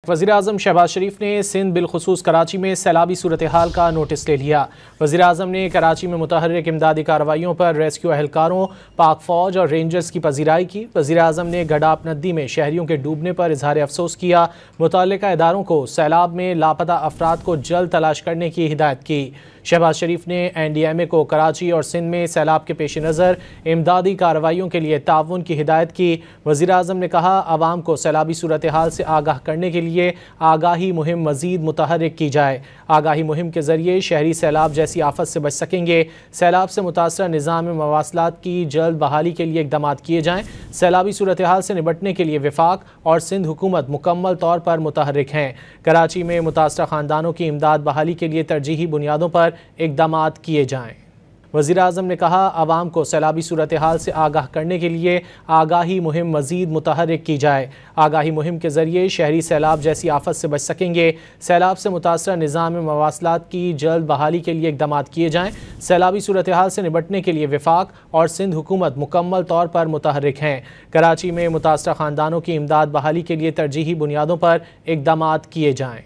वज़ीर-ए-आज़म शहबाज शरीफ ने सिंध बिलखुसूस कराची में सैलाबी सूरत-ए-हाल का नोटिस ले लिया। वज़ीर-ए-आज़म ने कराची में मुतहर्रिक इमदादी कार्रवाइयों पर रेस्क्यू एहलकारों, पाक फौज और रेंजर्स की पजीराई की। वज़ीर-ए-आज़म ने गडाप नदी में शहरियों के डूबने पर इजहार अफसोस किया। मुतल्लिका इदारों को सैलाब में लापता अफराद को जल्द तलाश करने की हिदायत की। शहबाज शरीफ ने NDMA को कराची और सिंध में सैलाब के पेश नज़र इमदादी कार्रवाइयों के लिए ताउन की हिदायत की। वज़ीर-ए-आज़म ने कहा, आवाम को सैलाबी सूरत-ए-हाल से आगाह करने के लिए आगाही मुहिम मज़ीद मुतहर्रिक की जाए। आगाही मुहिम के ज़रिए शहरी सैलाब जैसी आफत से बच सकेंगे। सैलाब से मुतासरा निज़ाम मवासलात की जल्द बहाली के लिए इक़दाम किए जाएँ। सैलाबी सूरत-ए-हाल से निपटने के लिए वफाक और सिंध हुकूमत मुकम्मल तौर पर मुतहर्रिक हैं। कराची में मुतासरा ख़ानदानों की इमदाद बहाली के लिए तरजीही बुनियादों पर इक़दामात किए जाएँ। वज़ीर-ए-आज़म ने कहा, आवाम को सैलाबी सूरत-ए-हाल से आगाह करने के लिए आगाही मुहिम मज़ीद मुतहर्रिक की जाए। आगाही मुहिम के ज़रिए शहरी सैलाब जैसी आफत से बच सकेंगे। सैलाब से मुतासरा निज़ाम मवासलात की जल्द बहाली के लिए इक़दाम किए जाएँ। सैलाबी सूरत-ए-हाल से निपटने के लिए वफाक और सिंध हुकूमत मुकम्मल तौर पर मुतहर्रिक हैं। कराची में मुतासरा ख़ानदानों की इमदाद बहाली के लिए तरजीही बुनियादों पर इक़दामात किए जाएँ।